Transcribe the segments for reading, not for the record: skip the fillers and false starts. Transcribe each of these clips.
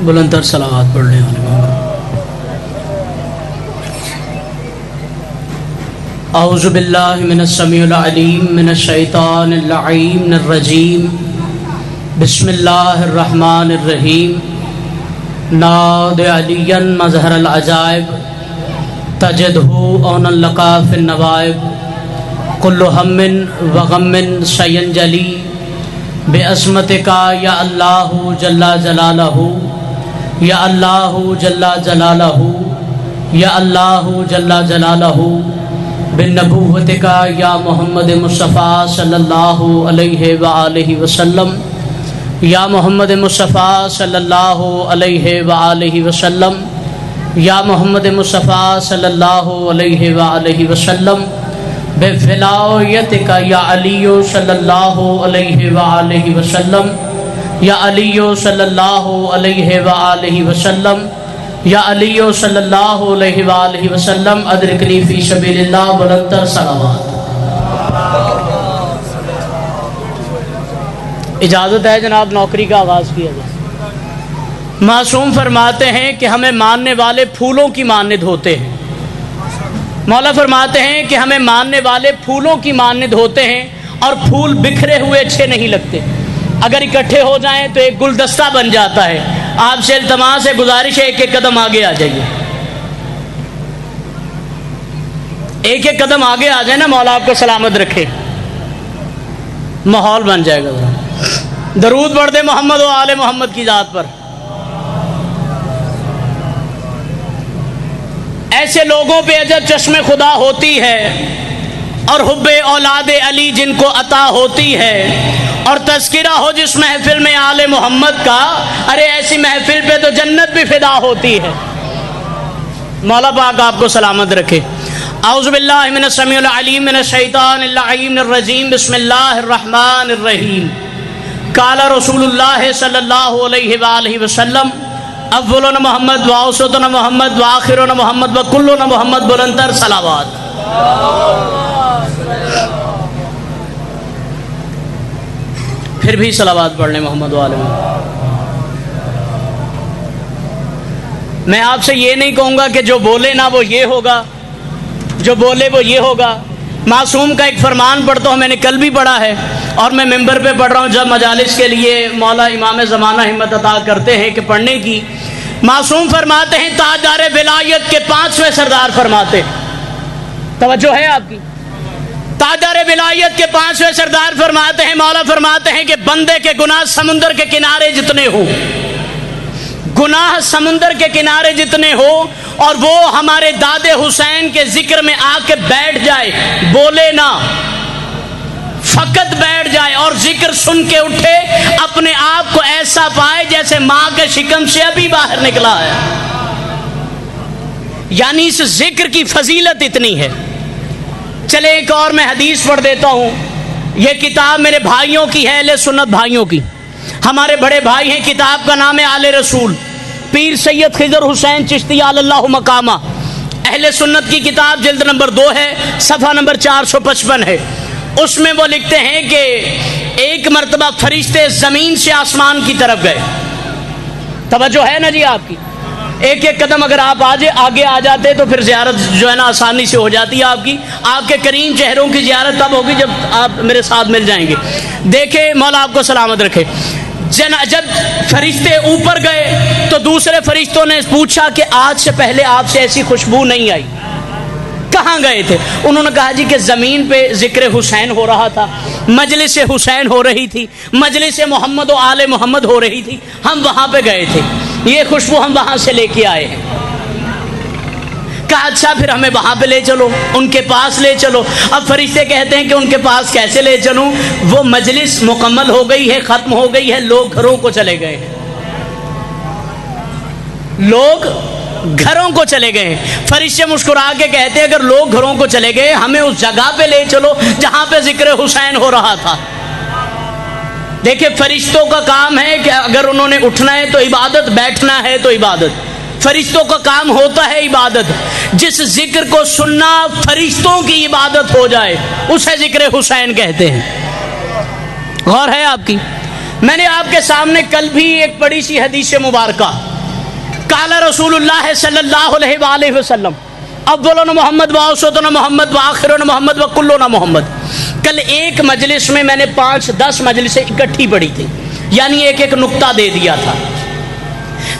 بلند تر صلوات پڑھنے والے محمد۔ اعوذ باللہ من السمیع العلیم من الشیطان اللعین الرجیم، بسم اللہ الرحمن الرحیم۔ ناد علیا مظہر العجائب، تجدہ اونا لقا فی النوائب، کل ہم وغم سینجلی بعظمتک یا اللہ جل جلالہ، یا اللہ جل جلالہ، یا اللہ جل جلالہ، بنبوتک یا محمد مصطفیٰ صلی اللہ علیہ وآلہ وسلم، یا محمد مصطفیٰ صلی اللہ علیہ وآلہ وسلم، یا محمد مصطفیٰ صلی اللہ علیہ وآلہ وسلم، بولایتک یا علی صلی اللہ علیہ وآلہ وسلم، یا علی صلی اللہ علیہ وآلہ وسلم، یا علی صلی اللہ علیہ وآلہ وسلم، ادرکنی فی سبیل اللہ، بلند تر صلوات۔ اجازت ہے جناب نوکری کا آغاز کیا جائے۔ معصوم فرماتے ہیں کہ ہمیں ماننے والے پھولوں کی مانند ہوتے ہیں۔ مولا فرماتے ہیں کہ ہمیں ماننے والے پھولوں کی مانند ہوتے ہیں، اور پھول بکھرے ہوئے اچھے نہیں لگتے، اگر اکٹھے ہو جائیں تو ایک گلدستہ بن جاتا ہے۔ آپ سے التماس ہے، گزارش ہے، ایک ایک قدم آگے آ جائیے، ایک ایک قدم آگے آ جائیں نا، مولا آپ کو سلامت رکھے، ماحول بن جائے گا۔ درود پڑھ دے محمد و آل محمد کی ذات پر۔ ایسے لوگوں پہ اجر چشم خدا ہوتی ہے، اور حب اولاد علی جن کو عطا ہوتی ہے، اور تذکرہ ہو جس محفل میں آل محمد کا، ارے ایسی محفل پہ تو جنت بھی فدا ہوتی ہے۔ مولا پاک آپ کو سلامت رکھے۔ اعوذ باللہ من السمیع العلیم من الشیطان اللعین الرجیم، بسم اللہ الرحمن الرحیم۔ قال رسول اللہ صلی اللہ علیہ وآلہ وسلم، اولنا محمد واوسطنا محمد وآخرنا محمد وکلنا محمد، بلند تر صلوات۔ پھر بھی صلوات پڑھ لیں محمد وآلہ محمد۔ میں آپ سے یہ نہیں کہوں گا کہ جو بولے نا وہ یہ ہوگا، جو بولے وہ یہ ہوگا۔ معصوم کا ایک فرمان پڑھتا ہوں، میں نے کل بھی پڑھا ہے اور میں ممبر پہ پڑھ رہا ہوں جب مجالس کے لیے مولا امام زمانہ ہمت عطا کرتے ہیں کہ پڑھنے کی۔ معصوم فرماتے ہیں، تاجدار ولایت کے 5ویں سردار فرماتے ہیں، توجہ ہے آپ کی، تاجدار ولایت کے 5ویں سردار فرماتے ہیں، مولا فرماتے ہیں کہ بندے کے گناہ سمندر کے کنارے جتنے ہو، گناہ سمندر کے کنارے جتنے ہو، اور وہ ہمارے داد حسین کے ذکر میں آ کے بیٹھ جائے، بولے نہ، فقط بیٹھ جائے اور ذکر سن کے اٹھے، اپنے آپ کو ایسا پائے جیسے ماں کے شکم سے ابھی باہر نکلا ہے۔ یعنی اس ذکر کی فضیلت اتنی ہے۔ چلے ایک اور میں حدیث پڑھ دیتا ہوں۔ یہ کتاب میرے بھائیوں کی ہے، اہل سنت بھائیوں کی، ہمارے بڑے بھائی ہیں، کتاب کا نام ہے آل رسول، پیر سید خضر حسین چشتی علی اللہ مقامہ، اہل سنت کی کتاب، جلد نمبر 2 ہے، صفحہ نمبر 455 ہے۔ اس میں وہ لکھتے ہیں کہ ایک مرتبہ فرشتے زمین سے آسمان کی طرف گئے۔ توجہ ہے نا جی آپ کی، ایک ایک قدم اگر آپ آگے آ جاتے تو پھر زیارت جو ہے نا آسانی سے ہو جاتی ہے آپ کی۔ آپ کے کریم چہروں کی زیارت تب ہوگی جب آپ میرے ساتھ مل جائیں گے۔ دیکھیں مولا آپ کو سلامت رکھے، جب فرشتے اوپر گئے تو دوسرے فرشتوں نے پوچھا کہ آج سے پہلے آپ سے ایسی خوشبو نہیں آئی، کہاں گئے تھے؟ انہوں نے کہا جی کہ زمین پہ ذکر حسین ہو رہا تھا، مجلس حسین ہو رہی تھی، مجلس محمد و آل محمد ہو رہی تھی، ہم وہاں پہ گئے تھے، یہ خوشبو ہم وہاں سے لے کے آئے ہیں۔ کہا اچھا پھر ہمیں وہاں پہ لے چلو، ان کے پاس لے چلو۔ اب فرشتے کہتے ہیں کہ ان کے پاس کیسے لے چلوں، وہ مجلس مکمل ہو گئی ہے، ختم ہو گئی ہے، لوگ گھروں کو چلے گئے ہیں، لوگ گھروں کو چلے گئے ہیں۔ فرشتے مسکرا کے کہتے ہیں اگر لوگ گھروں کو چلے گئے، ہمیں اس جگہ پہ لے چلو جہاں پہ ذکر حسین ہو رہا تھا۔ دیکھیں فرشتوں کا کام ہے کہ اگر انہوں نے اٹھنا ہے تو عبادت، بیٹھنا ہے تو عبادت، فرشتوں کا کام ہوتا ہے عبادت۔ جس ذکر کو سننا فرشتوں کی عبادت ہو جائے اسے ذکر حسین کہتے ہیں۔ غور ہے آپ کی؟ میں نے آپ کے سامنے کل بھی ایک بڑی سی حدیث مبارکہ قال رسول اللہ صلی اللہ علیہ وآلہ وسلم اولنا محمد و اوسطنا محمد و آخرنا محمد و کلنا محمد. کل ایک مجلس میں نے 5-10 مجلسیں اکٹھی پڑھی تھی، یعنی ایک ایک نقطہ دے دیا تھا.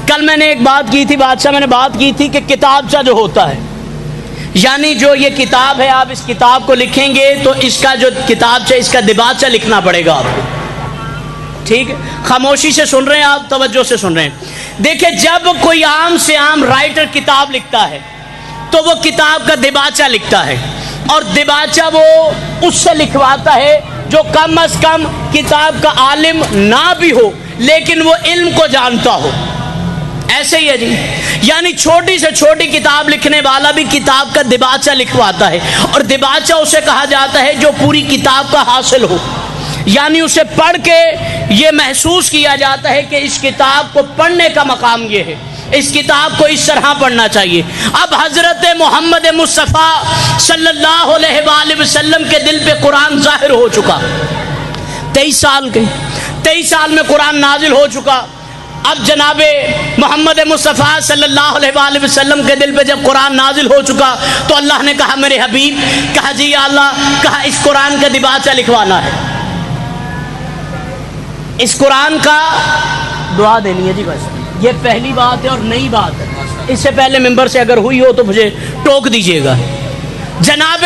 کل میں نے ایک بات کی تھی، بادشاہ میں نے بات کی تھی کہ کتابچہ جو ہوتا ہے، یعنی جو یہ کتاب ہے، آپ اس کتاب کو لکھیں گے تو اس کا جو کتابچہ، اس کا دیباچہ لکھنا پڑے گا آپ کو. ٹھیک ہے، خاموشی سے سن رہے ہیں آپ، توجہ سے سن رہے ہیں. دیکھیں جب کوئی عام سے عام رائٹر کتاب لکھتا ہے تو وہ کتاب کا دیباچہ لکھتا ہے، اور دیباچہ وہ اس سے لکھواتا ہے جو کم از کم کتاب کا عالم نہ بھی ہو لیکن وہ علم کو جانتا ہو. ایسے ہی ہے جی، یعنی چھوٹی سے چھوٹی کتاب لکھنے والا بھی کتاب کا دیباچہ لکھواتا ہے، اور دیباچہ اسے کہا جاتا ہے جو پوری کتاب کا حاصل ہو، یعنی اسے پڑھ کے یہ محسوس کیا جاتا ہے کہ اس کتاب کو پڑھنے کا مقام یہ ہے، اس کتاب کو اس طرح پڑھنا چاہیے. اب حضرت محمد مصطفیٰ صلی اللہ علیہ وآلہ وسلم کے دل پہ قرآن ظاہر ہو چکا، 23 سال میں قرآن نازل ہو چکا. اب جناب محمد مصطفیٰ صلی اللہ علیہ وآلہ وسلم کے دل پہ جب قرآن نازل ہو چکا تو اللہ نے کہا میرے حبیب، کہا جی یا اللہ، کہا اس قرآن کا دیباچہ لکھوانا ہے، اس قرآن کا دعا دینی ہے. جی بس یہ پہلی بات ہے اور نئی بات ہے، اس سے پہلے ممبر سے اگر ہوئی ہو تو مجھے ٹوک دیجئے گا. جناب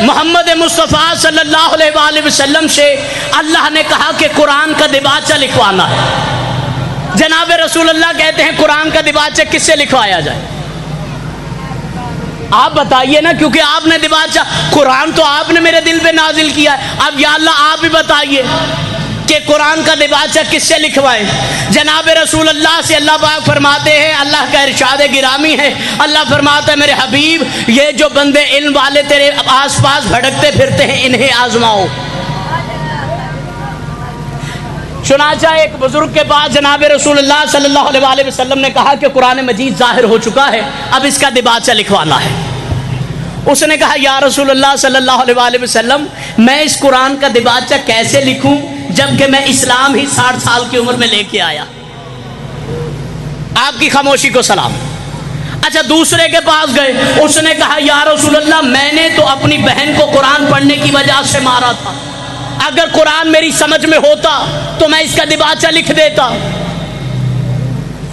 محمد مصطفیٰ صلی اللہ علیہ وآلہ وسلم سے اللہ نے کہا کہ قرآن کا دیباچہ لکھوانا ہے. جناب رسول اللہ کہتے ہیں قرآن کا دیباچہ کس سے لکھوایا جائے؟ آپ بتائیے نا، کیونکہ آپ نے دیباچہ، قرآن تو آپ نے میرے دل پہ نازل کیا ہے، اب یا اللہ آپ بھی بتائیے کہ قرآن کا دیباچہ کس سے لکھوائیں. جناب رسول اللہ سے اللہ پاک فرماتے ہیں، اللہ کا ارشاد گرامی ہے، اللہ فرماتا ہے میرے حبیب یہ جو بندے علم والے تیرے آس پاس بھٹکتے پھرتے ہیں انہیں آزماؤ. چنانچہ ایک بزرگ کے پاس جناب رسول اللہ صلی اللہ علیہ وآلہ وسلم نے کہا کہ قرآن مجید ظاہر ہو چکا ہے، اب اس کا دیباچہ لکھوانا ہے. اس نے کہا یا رسول اللہ صلی اللہ علیہ وآلہ وسلم میں اس قرآن کا دیباچہ کیسے لکھوں جبکہ میں اسلام ہی 60 سال کی عمر میں لے کے آیا. آپ کی خاموشی کو سلام. اچھا دوسرے کے پاس گئے، اس نے کہا یا رسول اللہ میں نے تو اپنی بہن کو قرآن پڑھنے کی وجہ سے مارا تھا، اگر قرآن میری سمجھ میں ہوتا تو میں اس کا دیباچہ لکھ دیتا.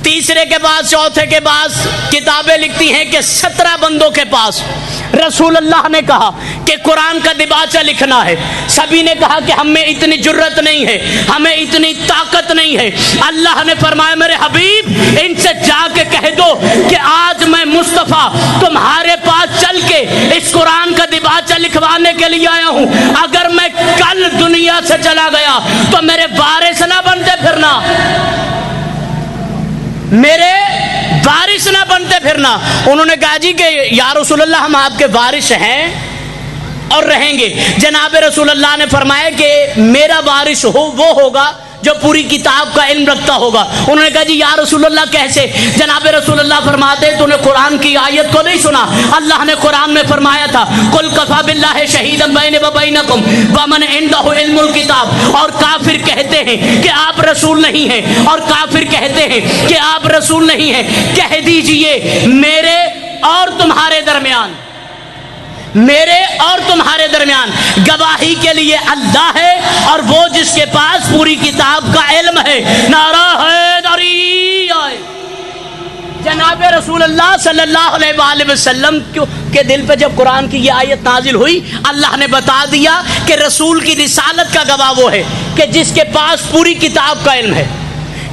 تیسرے کے پاس، چوتھے کے پاس کتابیں لکھتی ہیں کہ 17 بندوں کے پاس رسول اللہ نے کہا کہ قرآن کا دیباچہ لکھنا ہے. سبھی نے کہا کہ ہمیں اتنی جرت نہیں ہے، ہمیں اتنی طاقت نہیں ہے. اللہ نے فرمایا میرے حبیب ان سے جا کے کہہ دو کہ آج میں مصطفیٰ تمہارے پاس چل کے اس قرآن کا دیباچہ لکھوانے کے لیے آیا ہوں، اگر میں کل دنیا سے چلا گیا تو میرے وارث نہ بنتے پھرنا، میرے وارث نہ بنتے پھرنا. انہوں نے کہا جی کہ یا رسول اللہ ہم آپ کے وارث ہیں اور رہیں گے. جناب رسول اللہ نے فرمایا کہ میرا وارث وہ ہوگا جو پوری کتاب کا علم رکھتا ہوگا. انہوں نے کہا جی یا رسول اللہ کیسے؟ جناب رسول اللہ فرماتے تو نے قرآن کی آیت کو نہیں سنا؟ اللہ نے قرآن میں فرمایا تھا قل کفی باللہ شہیدا بینی و بینکم ومن عندہ علم الکتاب. اور کافر کہتے ہیں کہ آپ رسول نہیں ہیں، اور کافر کہتے ہیں کہ آپ رسول نہیں ہیں. کہہ دیجئے میرے اور تمہارے درمیان، میرے اور تمہارے درمیان گواہی کے لیے اللہ ہے اور وہ جس کے پاس پوری کتاب کا علم ہے. نعرہ حیدری. جناب رسول اللہ صلی اللہ علیہ وآلہ وسلم کے دل پہ جب قرآن کی یہ آیت نازل ہوئی اللہ نے بتا دیا کہ رسول کی رسالت کا گواہ وہ ہے کہ جس کے پاس پوری کتاب کا علم ہے.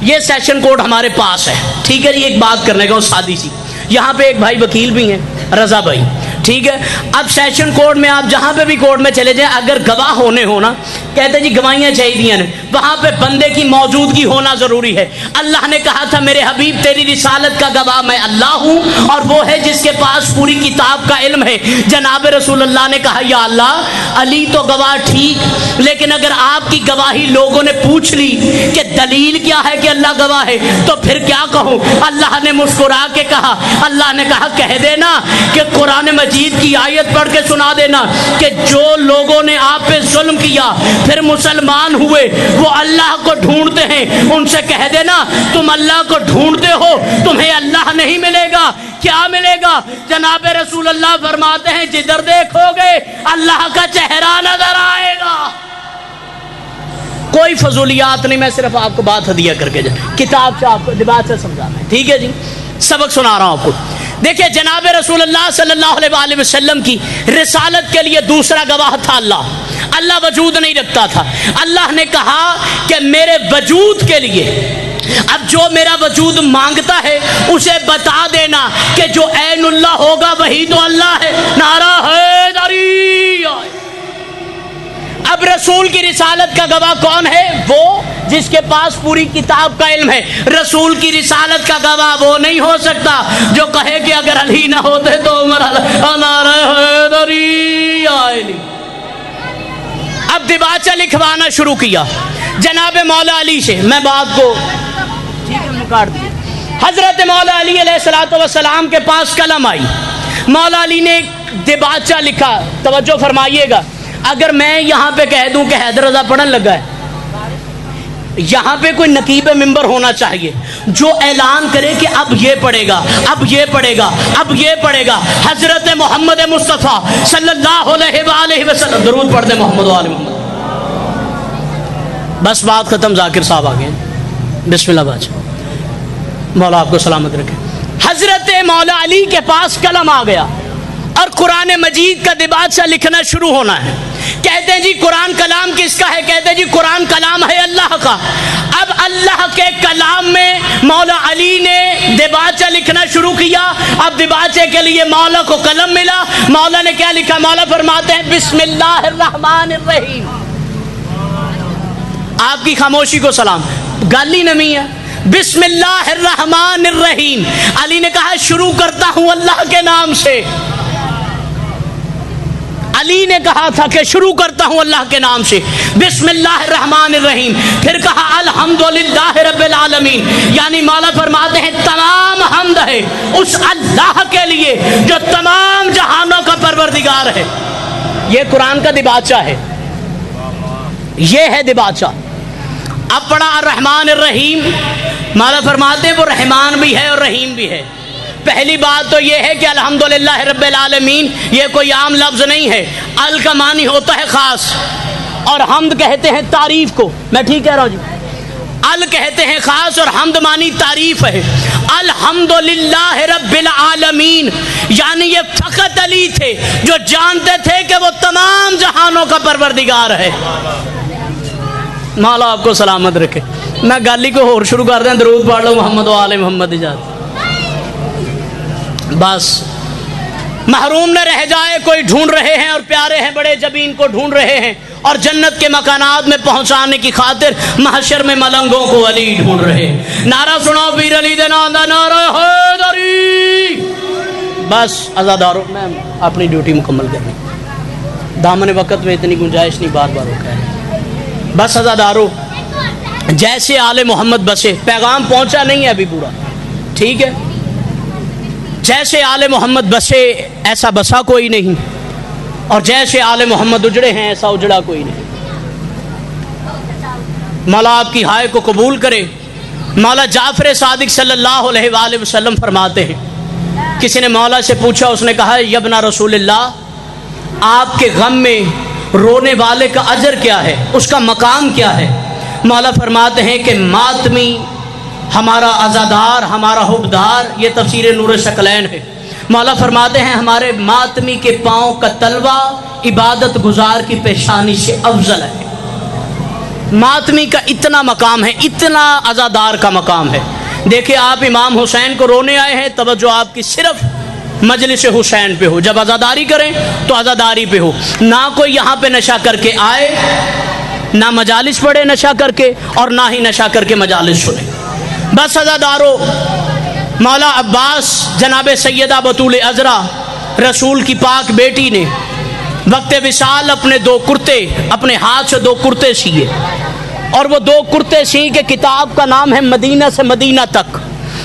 یہ سیشن کوڈ ہمارے پاس ہے، ٹھیک ہے جی. ایک بات کرنے کا سادی سی، یہاں پہ ایک بھائی وکیل بھی ہیں، رضا بھائی، ٹھیک ہے. اب سیشن کورٹ میں آپ جہاں پہ بھی کورٹ میں چلے جائیں، اگر گواہ ہونے ہونا کہتے جی گواہیاں چاہیے نا، وہاں پہ بندے کی موجودگی ہونا ضروری ہے. اللہ نے کہا تھا میرے حبیب تیری رسالت کا گواہ میں اللہ ہوں اور وہ ہے جس کے پاس پوری کتاب کا علم ہے. جناب رسول اللہ نے کہا یا اللہ علی تو گواہ ٹھیک، لیکن اگر آپ کی گواہی لوگوں نے پوچھ لی کہ دلیل کیا ہے کہ اللہ گواہ ہے تو پھر کیا کہوں؟ اللہ نے مسکرا کے کہا، اللہ نے کہا کہہ دینا کہ قرآن مجید کی آیت پڑھ کے سنا دینا کہ جو لوگوں نے آپ پہ ظلم کیا پھر مسلمان ہوئے وہ اللہ کو ڈھونڈتے ہیں، ان سے کہہ دینا تم اللہ کو ڈھونڈتے ہو، تمہیں اللہ نہیں ملے گا۔ کیا ملے گا؟ جناب رسول اللہ فرماتے ہیں جدھر دیکھو گے اللہ کا چہرہ نظر آئے گا۔ کوئی فضولیات نہیں، میں صرف آپ کو بات ہدیہ کر کے کتاب سے آپ کو بات سے سمجھانا ہے، ٹھیک ہے جی؟ سبق سنا رہا ہوں آپ کو۔ دیکھیں جناب رسول اللہ صلی اللہ علیہ وآلہ وسلم کی رسالت کے لیے دوسرا گواہ تھا اللہ۔ اللہ وجود نہیں رکھتا تھا، اللہ نے کہا کہ میرے وجود کے لیے اب جو میرا وجود مانگتا ہے اسے بتا دینا کہ جو عین اللہ ہوگا وہی تو اللہ ہے۔ نعرہ حیدری۔ اب رسول کی رسالت کا گواہ کون ہے؟ وہ جس کے پاس پوری کتاب کا علم ہے۔ رسول کی رسالت کا گواہ وہ نہیں ہو سکتا جو کہے کہ اگر علی نہ ہوتے تو عمر۔ نعرہ حیدری۔ اب دیباچہ لکھوانا شروع کیا جناب مولا علی سے۔ میں بات کو کاٹ دی۔ حضرت مولا علی علیہ السلام کے پاس قلم آئی، مولا علی نے دیباچہ لکھا۔ توجہ فرمائیے گا، اگر میں یہاں پہ کہہ دوں کہ حیدر رضا پڑھن لگا ہے، یہاں پہ کوئی نقیب ممبر ہونا چاہیے جو اعلان کرے کہ اب یہ پڑھے گا، اب یہ پڑھے گا، اب یہ پڑھے گا۔ حضرت محمد مصطفیٰ صلی اللہ علیہ وآلہ وسلم، درود پڑھ دیں محمد و آل محمد۔ بس بات ختم، ذاکر صاحب آ گئے، بسم اللہ باجی، مولا آپ کو سلامت رکھے۔ حضرت مولا علی کے پاس قلم آ گیا اور قرآن مجید کا دیباچہ لکھنا شروع ہونا ہے۔ کہتے ہیں جی قرآن کلام کس کا ہے؟ کہتے ہیں جی قرآن کلام ہے اللہ کا۔ اب اللہ کے کلام میں مولا علی نے دیباچہ لکھنا شروع کیا۔ اب دیباچے کے لیے مولا کو قلم ملا۔ مولا نے کیا لکھا؟ مولا فرماتے ہیں بسم اللہ الرحمن الرحیم۔ آپ کی خاموشی کو سلام، گالی نمی ہے۔ بسم اللہ الرحمن الرحیم۔ علی نے کہا شروع کرتا ہوں اللہ کے نام سے۔ علی نے کہا تھا کہ شروع کرتا ہوں اللہ کے نام سے، بسم اللہ الرحمن الرحیم۔ پھر کہا الحمدللہ رب العالمین، یعنی مولا فرماتے ہیں تمام حمد ہے اس اللہ کے لیے جو تمام جہانوں کا پروردگار ہے۔ یہ قرآن کا دیباچہ ہے، یہ ہے دیباچہ۔ اب پڑھا الرحمن الرحیم، مولا فرماتے ہیں وہ رحمان بھی ہے اور رحیم بھی ہے۔ پہلی بات تو یہ ہے کہ الحمدللہ رب العالمین یہ کوئی عام لفظ نہیں ہے، ال کا معنی ہوتا ہے خاص، اور حمد کہتے ہیں تعریف کو۔ میں ٹھیک کہہ رہا ہوں جی؟ ال کہتے ہیں خاص اور حمد معنی تعریف ہے۔ الحمدللہ رب العالمین، یعنی یہ فقط علی تھے جو جانتے تھے کہ وہ تمام جہانوں کا پروردگار ہے۔ مولا آپ کو سلامت رکھے۔ میں گالی کو اور شروع کر دیں، درود پڑھ لو محمد و آل محمد اجازت۔ بس محروم نہ رہ جائے، کوئی ڈھونڈ رہے ہیں اور پیارے ہیں بڑے جبین کو ڈھونڈ رہے ہیں، اور جنت کے مکانات میں پہنچانے کی خاطر محشر میں ملنگوں کو علی ڈھونڈ رہے ہیں۔ نعرہ سنو پیر علی دے نام دا، نعرہ حیدری۔ بس عزادارو، میں اپنی ڈیوٹی مکمل کرنی، دامن وقت میں اتنی گنجائش نہیں بار بار ہوتا ہے۔ بس عزادارو، جیسے آل محمد بسے، پیغام پہنچا نہیں ہے ابھی پورا، ٹھیک ہے؟ جیسے آل محمد بسے ایسا بسا کوئی نہیں، اور جیسے آل محمد اجڑے ہیں ایسا اجڑا کوئی نہیں۔ مولا آپ کی ہائے کو قبول کرے۔ مولا جعفر صادق صلی اللہ علیہ وآلہ وسلم فرماتے ہیں، کسی نے مولا سے پوچھا، اس نے کہا یا ابن رسول اللہ، آپ کے غم میں رونے والے کا اجر کیا ہے، اس کا مقام کیا ہے؟ مولا فرماتے ہیں کہ ماتمی ہمارا عزادار، ہمارا حبدار، یہ تفسیر نور ثقلین ہے۔ مولا فرماتے ہیں ہمارے ماتمی کے پاؤں کا تلوہ عبادت گزار کی پیشانی سے افضل ہے۔ ماتمی کا اتنا مقام ہے، اتنا عزادار کا مقام ہے۔ دیکھیں آپ امام حسین کو رونے آئے ہیں، توجہ آپ کی صرف مجلس حسین پہ ہو، جب عزاداری کریں تو عزاداری پہ ہو، نہ کوئی یہاں پہ نشہ کر کے آئے، نہ مجالس پڑھے نشہ کر کے، اور نہ ہی نشہ کر کے مجالس سنے۔ بس عزادارو، مولا عباس جناب سیدہ بطول عذرا رسول کی پاک بیٹی نے وقت وصال اپنے دو کرتے، اپنے ہاتھ سے دو کرتے سیے، اور وہ دو کرتے سی کے کتاب کا نام ہے مدینہ سے مدینہ تک،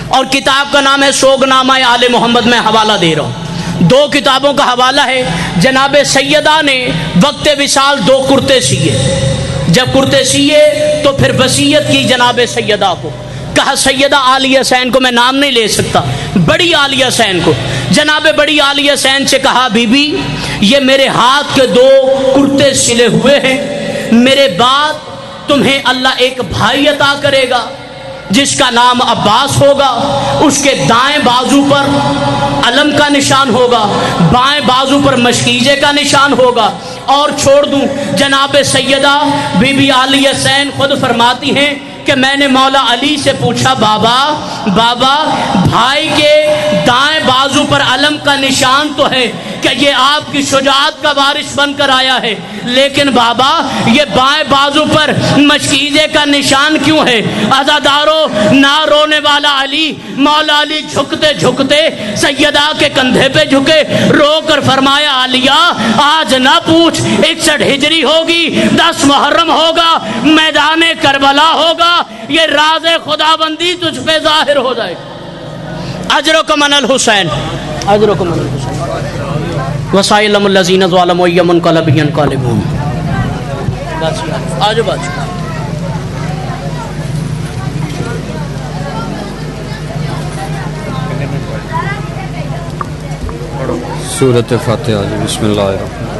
اور کتاب کا نام ہے سوگ نامہ آل محمد۔ میں حوالہ دے رہا ہوں، دو کتابوں کا حوالہ ہے۔ جناب سیدہ نے وقت وصال دو کرتے سیے، جب کرتے سیے تو پھر وصیت کی جناب سیدہ کو، کہا سیدہ عالیہ حسین کو، میں نام نہیں لے سکتا، بڑی عالیہ حسین کو، جناب بڑی عالیہ حسین سے کہا بی بی یہ میرے ہاتھ کے 2 کرتے سلے ہوئے ہیں، میرے بعد تمہیں اللہ ایک بھائی عطا کرے گا جس کا نام عباس ہوگا، اس کے دائیں بازو پر علم کا نشان ہوگا، بائیں بازو پر مشکیزے کا نشان ہوگا، اور چھوڑ دوں۔ جناب سیدہ بی بی عالیہ حسین خود فرماتی ہیں کہ میں نے مولا علی سے پوچھا بابا بھائی کے دائیں بازو پر علم کا نشان تو ہے کہ یہ آپ کی شجاعت کا وارث بن کر آیا ہے، لیکن بابا یہ بائیں بازو پر مشکیزے کا نشان کیوں ہے؟ عزادارو نہ رونے والا علی، مولا علی جھکتے جھکتے سیدہ کے کندھے پہ جھکے، رو کر فرمایا عالیہ آج نہ پوچھ، 61 ہجری ہوگی، 10 محرم ہوگا، میدان کربلا ہوگا، یہ راز خدا بندی تجھ پہ ظاہر ہو جائے۔ اجرکم علی الحسین، اجرکم علی الحسین، وسائلم الذین ظلموا منقلب ینقلبون۔ آجو بات سورۃ فاتحہ۔ بسم اللہ الرحمن